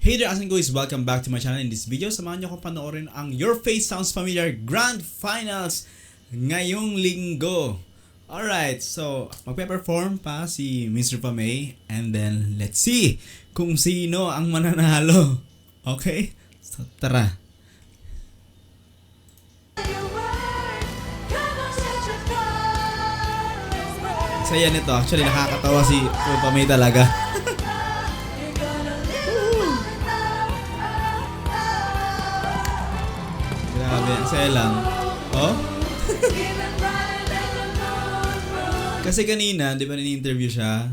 Hey there, asan guys? Welcome back to my channel. In this video, samahan niyo akong panoorin ang Your Face Sounds Familiar Grand Finals ngayong linggo. Alright, so magpe-perform pa si Miss Rupa May and then let's see kung sino ang mananalo. Okay? So tara. Saya nito. Actually, nakakatawa si Rupa May talaga. Grabe, ang saya lang. Oh? Kasi kanina, di ba ni-interview siya?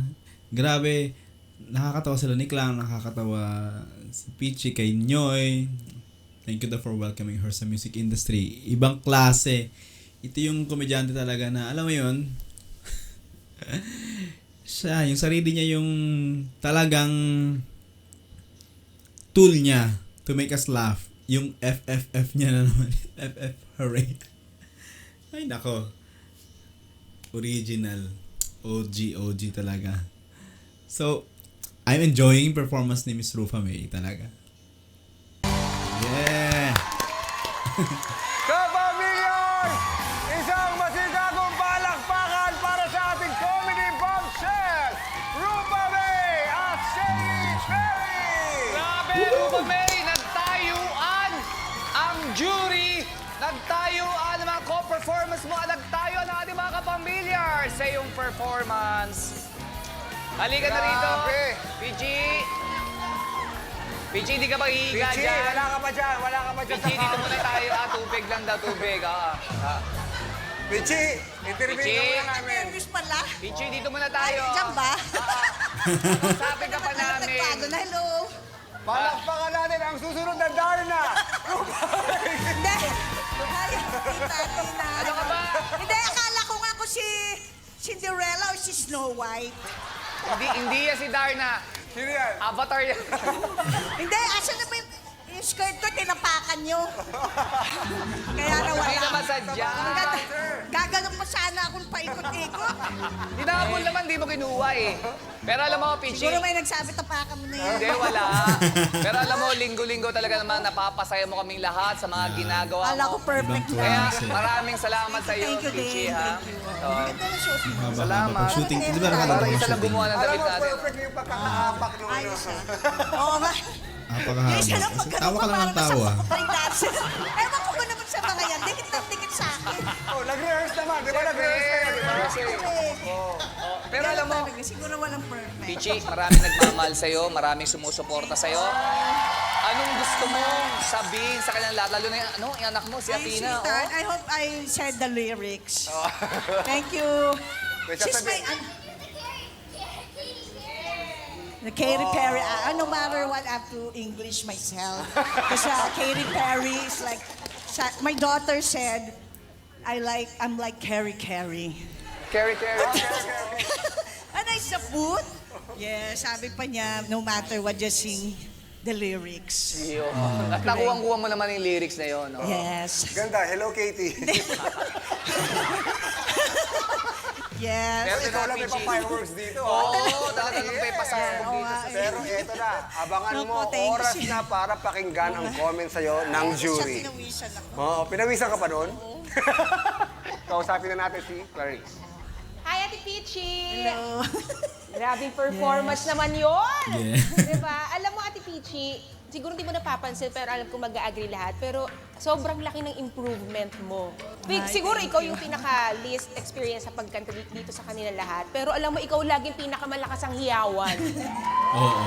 Grabe, nakakatawa sila ni Clang, nakakatawa si Peachy kay Nyoy. Thank you for welcoming her sa music industry. Ibang klase. Ito yung komedyante talaga na, alam mo yun, siya, yung sarili niya yung talagang tool niya to make us laugh. Yung FFF niya na naman. FF, hooray. Ay, nako. Original. OG talaga. So, I'm enjoying performance ni Miss Rupa May talaga. Yeah! Kapamilyon! Isang masigagong palakpakan para sa ating comedy bombshell! Rupa May at Sally Perry! Grabe, Rupa May! Nagtayuan ang jury! Nagtayuan ang mga co-performance mo! Nagtayo ang ating mga kapamilyar sa iyong performance! Halika na rito! Grabe. Pichi! Pichi, di ka ba hihiga Pichi, dyan? wala ka pa dyan, wala ka pa dyan. Pichi, dito muna tayo. Tubig lang daw, tubig. Pichi, interview Pichi. ka muna namin. Nervous pala. Pichi, dito muna Ay, tayo. dyan ba? Sabi ka pa namin. Nagbago na, hello. Palakpakan natin ang susunod na Darna! Hindi. Ay, tita. Ano ka ba? Hindi, akala ko nga ako si Cinderella o si Snow White. Hindi yan si Darna. Sino yan? Avatar yan. Hindi, asan na ba yung skirt ko, tinapakan nyo. Kaya nawala. Hindi naman sadya. Gaganon pa sana akong paikot-ikot. Hinabol naman, di mo kinuha eh. Pero alam mo, Pichi, Siguro may nagsabi, tapakan mo na yan. hindi, wala. Pero alam mo, linggo-linggo talaga naman napapasaya mo kaming lahat sa mga ginagawa Akala ko mo. perfect Ibang lang. Kaya klase. maraming salamat sa iyo, Thank you Pichi, din. ha? Thank you. So, Ganda na show. Haba-haba Salamat. pag shooting. Di ba para nakakatawa isa lang shooting? gumawa ng Alam damit mo, natin. perfect yung pagkakaapak nung ano. Ayos ah. Oo nga. Napakahaba. Yung isa lang Kasi pagkano tawa ka ko, lang ng parang tawa. nasa pang dancer. Ewan ko ba naman sa mga yan, dikit na dikit sa akin. Oh, nag-rehearse naman, di ba nag-rehearse kayo, di ba? Pero alam mo, Talaga, siguro walang perfect. Pichi, maraming nagmamahal sa'yo, maraming sumusuporta sa'yo. Anong gusto mong sabihin sa kanilang lahat? Lalo na yung, yung anak mo, si Ay, Athena. sweetheart, Oh. I hope I said the lyrics. Thank you. May She's my... sasabihin. The Katy Perry, no matter what, I have to English myself. Kasi Katy Perry is like, my daughter said, I'm like Carrie. Carry. Ano is the food? Yeah, sabi pa niya, no matter what, just sing the lyrics. At nakuha mo naman yung lyrics na yun. No? Yes. Ganda, hello Katie. Yes. Pero Ikaw lang may Pichi. pa-fireworks dito. Oo, talagang may pasabog Oo dito nga, sa eh. Pero eto na, abangan Naku, mo, thank you, oras Sid. na para pakinggan ang comment sa'yo ng jury. Siya pinawisan ako. Oo, pinawisan ka pa doon? Kausapin na natin si Clarice. Hi, Ate Peachy! Hello. Grabing performance naman yun! Yeah. Diba? Alam mo, Ate Peachy, siguro hindi mo napapansin, pero alam ko mag-agree lahat, pero sobrang laki ng improvement mo. Siguro ikaw yung pinaka-least experience sa pagkanta dito sa kanila lahat, pero alam mo, ikaw laging pinakamalakas ang hiyawan. Oo.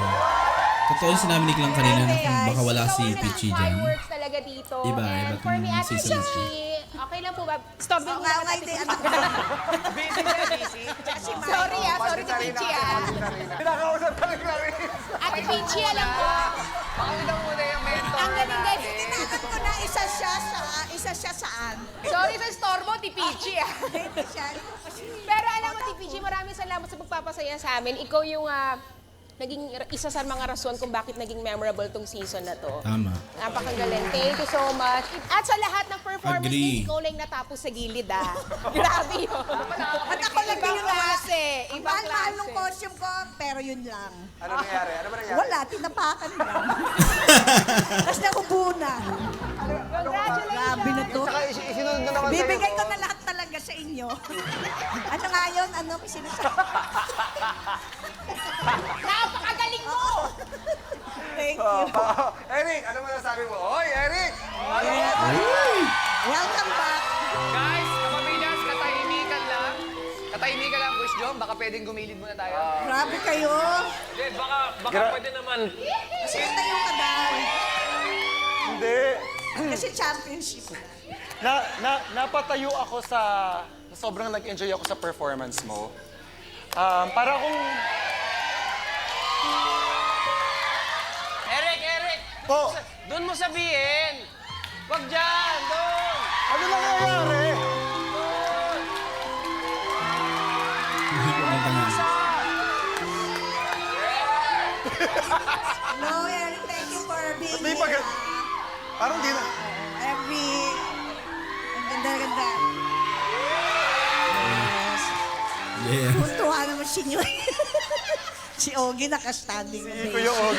Totoo yung sinabi ni Clang kanina na kung baka wala si Peachy dyan. Fireworks talaga dito. Iba And for me, itong Ate season. Peachy, okay lang po ba? Stop Oo mo nga, lang, nga, Ate hindi, Peachy. ano Busy na, busy. Si Mike. Sorry sorry, Ate Peachy Pinakausap ka ni Clarice. Ate Peachy, alam ko, Pakita mo muna yung mentor ang galing guys. Tinatanong ko na isa siya saan. Sorry sa storbo, Ate Peachy Hindi siya. Pero alam mo, Tipichi, maraming salamat sa pagpapasaya sa amin. Ikaw yung isa sa mga rason kung bakit naging memorable tong season na to. Tama. Napakagaling. Thank you so much. At sa lahat ng performance Agree. din, ikaw lang natapos sa gilid, ah. Grabe yun. At ako lang Ibang din nga. klase. Ibang Mahal-mahal nung klase. costume ko, pero yun lang. Ano nangyari? Ano ba nangyari? Wala, tinapakan lang. Tapos nakubo na. Congratulations. Grabe na to. Saka isinunod na naman sa'yo. Bibigay ko na lahat talaga sa inyo. Ano nga yun? Ano? May sinasabi. Napakagaling mo! Thank you. Eric, ano masasabi mo? Hoy, Eric! Welcome back. Guys, kapamilyas, katahimikan lang. Katahimikan lang, Boys Jom. Baka pwedeng gumilid muna tayo. Grabe kayo. Hindi, baka pwede naman. Kasi tayo ka dahil. Hindi. Kasi championship. Napatayo ako sa sobrang nag-enjoy ako sa performance mo. Para kung Eric! po, Doon mo sabihin! Wag dyan! Doon! ano nangyayari? Kumanta nga. No, Eric, thank you for being Ba't may pag- Parang di na. Ang ganda-ganda. Yes. Yeah. Puntuwa naman si Nyo. Si Ogie nakastanding na Kuya Og.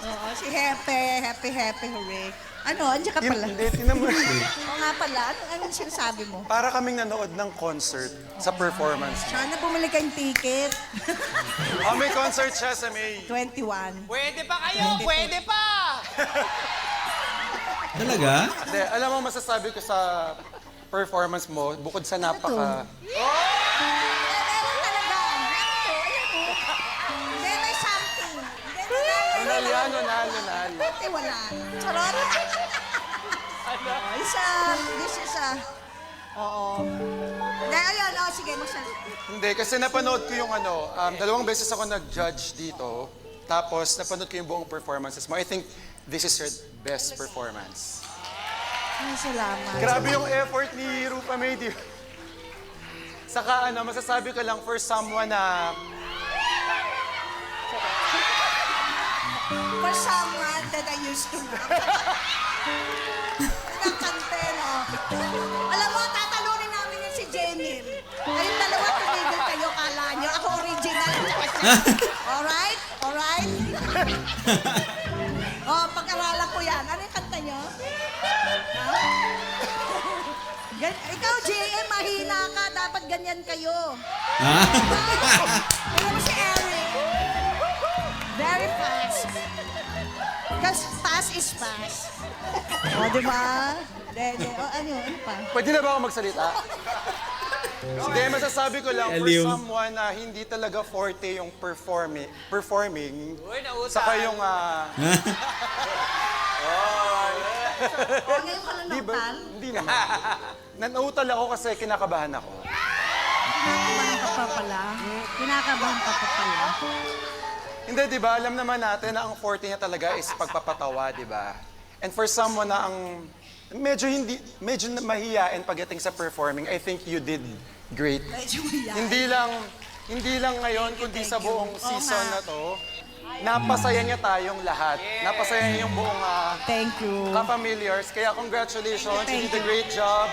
Oo, si Happy, hooray. Ano, andiyan ka pala. Hindi, tinan mo. Oo nga pala, anong sinasabi mo? Para kaming nanood ng concert sa performance mo. Sana bumili kayong ticket. May concert siya sa May. 21. Pwede pa kayo! Pwede pa! Talaga? Hindi, alam mo masasabi ko sa performance mo, bukod sa napaka... Meron talaga. Ito, ayan mo. Hindi, may something. Hindi, Nunal yan, nunal. Hindi, wala. Charot. This is a... Oo. Hindi, ayun, sige, magsalita. Hindi, kasi napanood ko yung dalawang beses ako nag-judge dito. Tapos napanood ko yung buong performances mo. I think this is your best performance. Ay, salamat. Grabe yung effort ni Rupa May, di ba? Saka masasabi ko lang for someone na For someone that I used to love. Nakante, no? Alam mo, tatalunin namin yun si Jenny. Kayong dalawa tumigil kayo, kala nyo. Ako original. Alright? Alright? Pag-aralan ko yan. Ano yung kanta nyo? Ha? Ikaw, JM, mahina ka. Dapat ganyan kayo. Alam mo si Eric. Very fast. Because fast is fast. O, di ba? Ano pa? pwede na ba ako magsalita? Hindi, masasabi ko lang for Aliw. someone na hindi talaga forte yung performing Uy, nauta! saka yung Ngayon ka lang di ba? napal. Hindi naman. Nanautal ako kasi kinakabahan ako. Kinakabahan ka pa pala. Kinakabahan ka pa pala. Hindi, di ba? Alam naman natin na ang forte niya talaga is pagpapatawa, di ba? And for someone na ang medyo mahiyain pagdating sa performing, I think you did great. Medyo yan. Hindi lang ngayon, kundi sa buong season na to. Napasaya niya tayong lahat. Napasaya niya yung buong Thank you. ka-familiars. Kaya congratulations, you did a great job.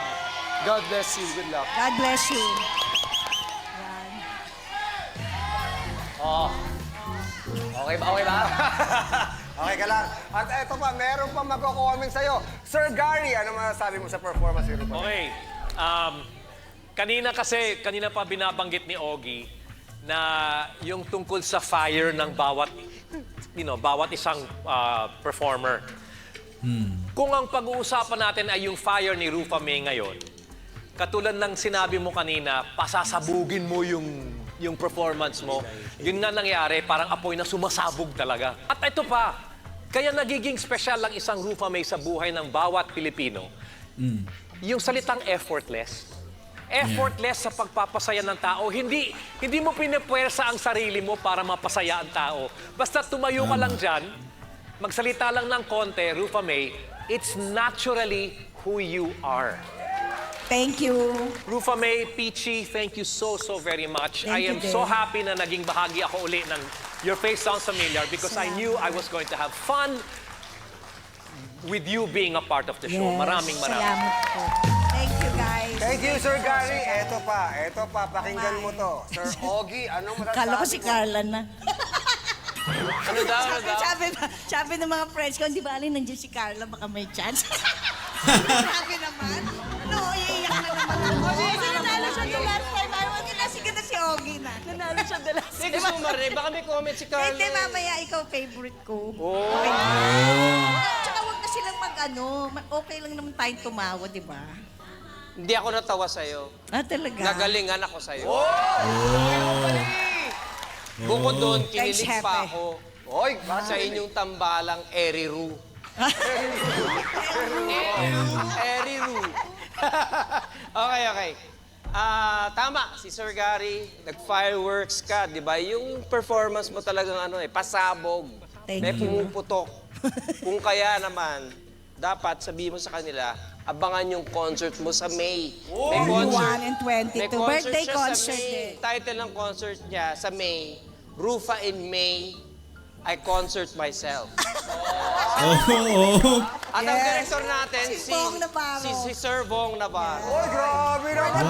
God bless you. Good luck. God bless you. Okay ba? Okay ba? Okay ka lang. At eto pa, meron pa magko-comment sa'yo. Sir Gary, ano masasabi mo sa performance ni Rupa? Okay. Kanina pa binabanggit ni Ogie na yung tungkol sa fire ng bawat isang performer. Kung ang pag-uusapan natin ay yung fire ni Rupa May ngayon, katulad ng sinabi mo kanina, pasasabugin mo yung performance mo. Yun nga nangyari, parang apoy na sumasabog talaga. At ito pa, kaya nagiging special ang isang Rupa May sa buhay ng bawat Pilipino. Yung salitang effortless. Effortless sa pagpapasaya ng tao. Hindi mo pinipwersa ang sarili mo para mapasaya ang tao. Basta tumayo ka lang dyan, magsalita lang ng konti, Rupa May, it's naturally who you are. Thank you. Rufa May, Peachy, thank you so very much. Thank I you am din. so happy na naging bahagi ako uli ng Your Face Sounds Familiar because I knew I was going to have fun with you being a part of the show. Maraming. Salamat po. Thank you, guys. Thank you, Sir Gary. Eto pa, pakinggan mo to. Sir Ogie, anong masasabi Kala ko si mo? Carla na. Ano daw? Sabi ng mga friends ko, hindi ba alin nandiyan si Carla, baka may chance. Sabi naman, no, iiyak na naman ako. Nanalo siya the last time. Ayaw nila, sige na si Ogie na. Nanalo siya the last time. Hindi gusto mo marinig. Baka may comment si Carla. Hindi, mamaya ikaw favorite ko. Oh. Okay. Tsaka huwag na silang okay lang naman tayong tumawa, di ba? Hindi ako natawa sa'yo. Ah, talaga? Nagalingan ako sa'yo. Bukod doon, Thanks, kinilig pa Hepe. ako Oy, sa inyong tambalang Eriru. Eriru. Okay. Tama, si Sir Gary, nag-fireworks ka, di ba? Yung performance mo talagang pasabog. Thank May you. pumuputok. Kung kaya naman, dapat sabihin mo sa kanila, abangan yung concert mo sa May. May 21 and 22. may concert Birthday siya concert sa May. eh. Title ng concert niya sa May, Rufa in May, I concert myself. Oh. At ang Yes. director natin, Si Bong Navarro. si Sir Bong Navarro. Oy, grabe naman.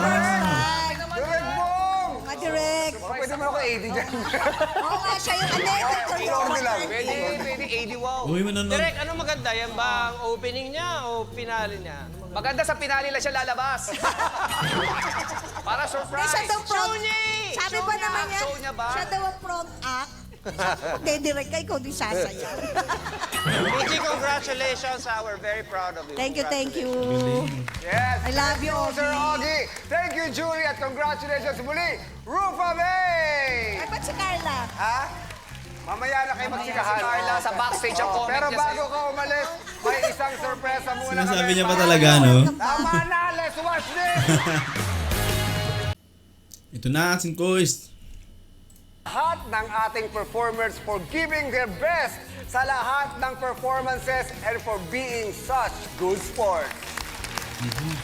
Direk Bong! Mga direct. Pwede mo ako AD dyan. Oo nga, siya yung Ogie lang. Pwede 80 wow. Uy, manonood. Direk, ano maganda? Yan ba ang opening niya o finale niya? Maganda sa pinali lang siya lalabas. Para Hindi, surprise. siya daw front. Show niya! Sabi Show ba niya, naman niya, show niya ba? siya daw ang front act. Hindi, direct ka, ikaw din sasayaw. PG, congratulations. We're very proud of you. Thank you. Yes. I love you, Thank Sir Ogie. Ogie. Thank you, Julie, at congratulations muli, Rufa May! Ay, ba't si Carla? Ha? Mamaya na kayo magsikahan. Si Carla sa backstage ang comment Pero niya bago sa'yo. ka umalis, may isang sorpresa muna Sinasabi kami niya pa para talaga, sa'yo. no? Tama na, let's watch this! Ito na, ating quiz. Lahat ng ating performers for giving their best sa lahat ng performances and for being such good sports.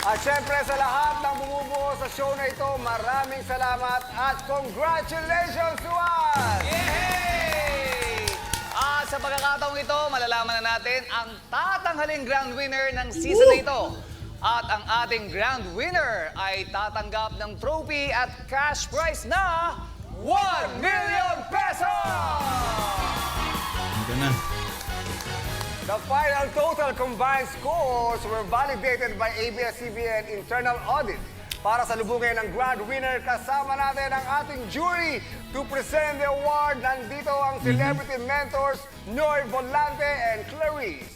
At syempre sa lahat ng bumubuo sa show na ito, maraming salamat at congratulations to us! Yay! At sa pagkakataong ito, malalaman na natin ang tatanghaling grand winner ng season na ito. At ang ating grand winner ay tatanggap ng trophy at cash prize na 1 million pesos! Ito na. The final total combined scores were validated by ABS-CBN internal audit. Para sa lubungin ng grand winner, kasama natin ang ating jury to present the award. Nandito ang celebrity mentors Noy Volante and Clarice.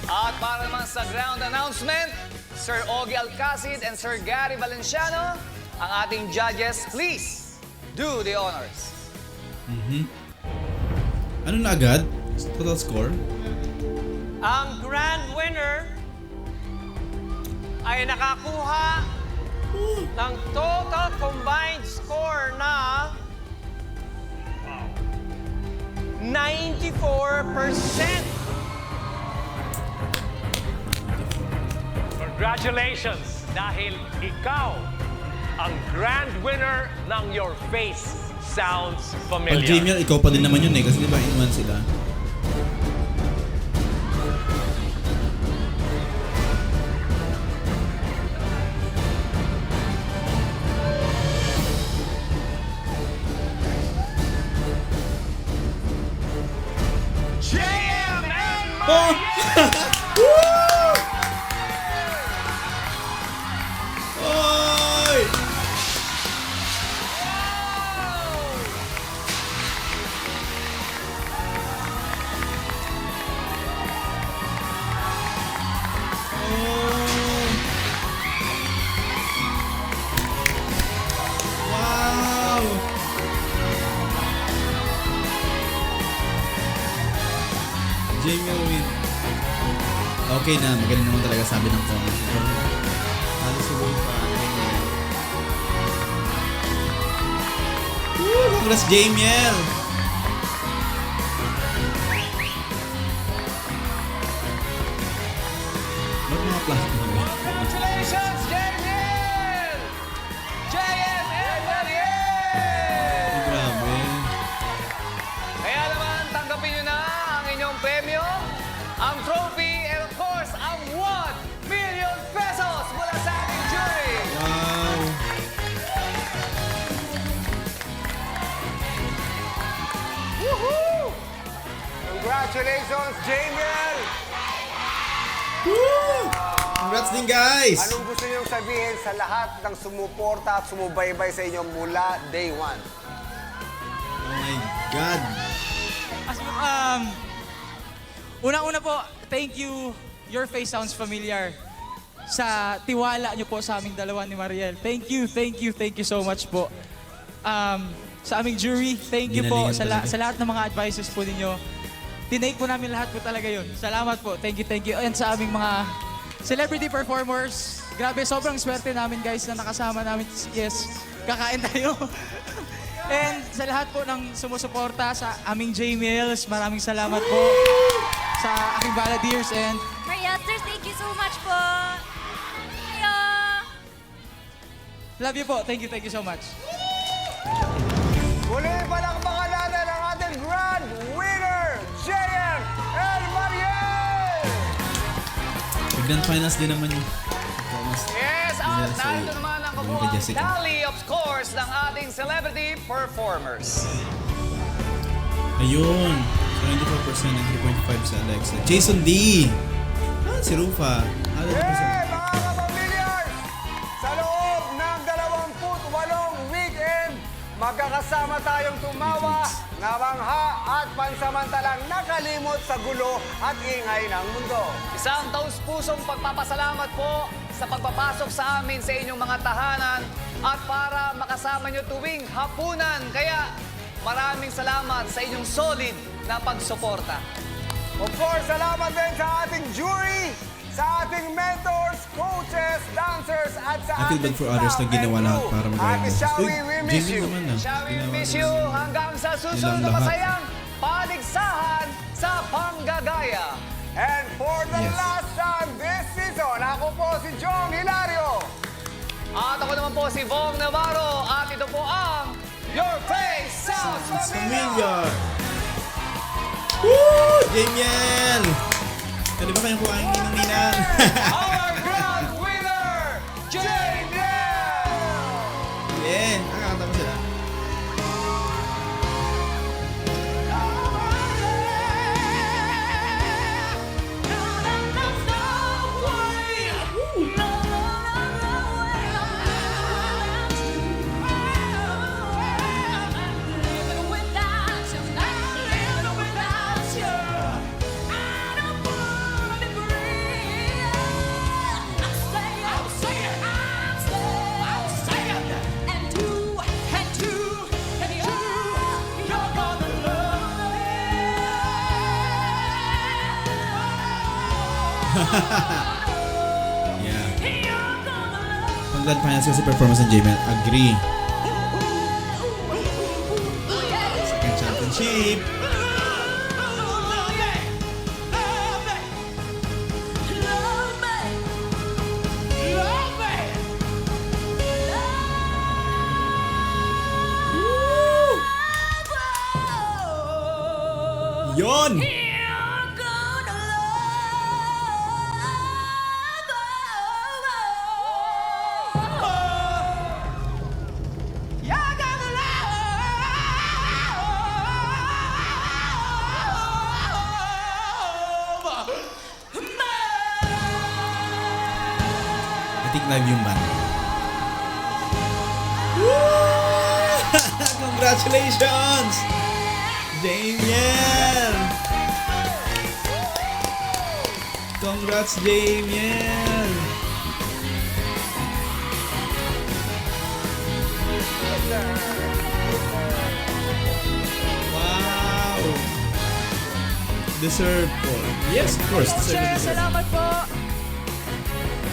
At para naman sa ground announcement, Sir Ogie Alcacid and Sir Gary Valenciano, ang ating judges, please do the honors. Ano na agad? Total score? Ang grand winner ay nakakuha ng total combined score na 94%. Congratulations! Dahil ikaw ang grand winner ng Your Face Sounds Pag Familiar. Jamiel, ikaw pa din naman yun eh. Kasi di ba in one sila? JM and Oh! Oy! Wow! Jamie win. Okay na, magaling naman talaga sabi ng comment. Halos siguro pa. Woo! Congrats, Jamiel! Ba't mga plastic na ba? Congratulations, Jamie! Congratulations, Jamiel! Woo! Congrats din, guys! Anong gusto niyong sabihin sa lahat ng sumuporta at sumubaybay sa inyo mula day one? Oh my God! Unang-una po, thank you. Your face sounds familiar. Sa tiwala niyo po sa aming dalawa ni Mariel. Thank you so much po. Sa aming jury, thank you po Ginalingan talaga. sa lahat ng mga advices po ninyo. Tinake po namin lahat po talaga yun. Salamat po. Thank you. And sa aming mga celebrity performers, grabe, sobrang swerte namin guys na nakasama namin. Yes, kakain tayo. And sa lahat po ng sumusuporta sa aming J-Mills, maraming salamat po sa aking Balladeers and Mariel, sir, thank you so much po. Ayo! love you po. Thank you so much. Muli palakpakan natin ang ating grand winner, JM and Mariel! Grand finals din naman yung Thomas. Yes, at narito naman ang kabuuan Jessica. tally of scores ng ating celebrity performers. Ayun. 24% and 3.5 sa Alexa. Jason D. Si Rufa. Hey, mga kapamilyars! Sa loob ng 28 weekend, magkakasama tayong tumawa, namangha at pansamantalang nakalimot sa gulo at ingay ng mundo. Isang taus-pusong pagpapasalamat po sa pagpapasok sa amin sa inyong mga tahanan at para makasama nyo tuwing hapunan. Kaya maraming salamat sa inyong solid na pagsuporta. Of course, salamat din sa ating jury, sa ating mentors, coaches, dancers, at sa I feel ating bad for others na ginawa and lahat crew. para magaling. Ate Shawi, we miss you. Naman na. Shall we Ginawa miss nila. you hanggang sa susunod Nilang na lahat. masayang paligsahan sa Panggagaya. And for the Yes. last time this season, ako po si Jong Hilario. At ako naman po si Vong Navarro at ito po ang Your Face Sounds Sounds Familiar! familiar. Woo! Damiel! Pwede ba kayong kuhain ng ninang? Our grand winner, Jamiel! Yeah, nakakanta mo sila. Yeah. Ang grand finals kasi performance ng Jamiel. Agree. Second championship. Yon! I think live yung band. Congratulations! Damiel! Congrats, Damiel! Wow! Deserve po. Yes, of course. Deserve. Salamat po.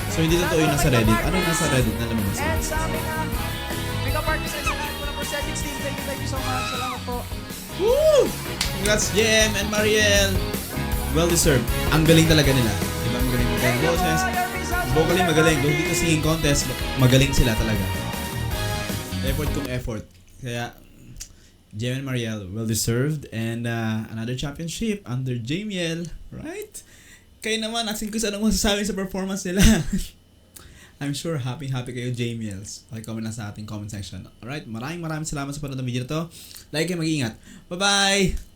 So, hindi totoo yung nasa Reddit. Ano yung nasa Reddit na naman mo? And sa aming Pika Party sa lahat po ng Prosthetics team, thank you so much. Salamat po. Woo! Congrats, JM and Mariel! Well deserved. Ang galing talaga nila. Diba? Magaling boses. Vocally magaling. Doon dito singing contest, magaling sila talaga. Effort kung effort. Kaya, JM and Mariel, well deserved. And another championship under Jamiel. Right? Kayo naman, asin ko sa anong masasabi sa performance nila. I'm sure happy kayo, Jamiels. Okay, comment lang sa ating comment section. Alright, maraming salamat sa panonood ng video na to. Like kayo, mag-iingat. Bye-bye!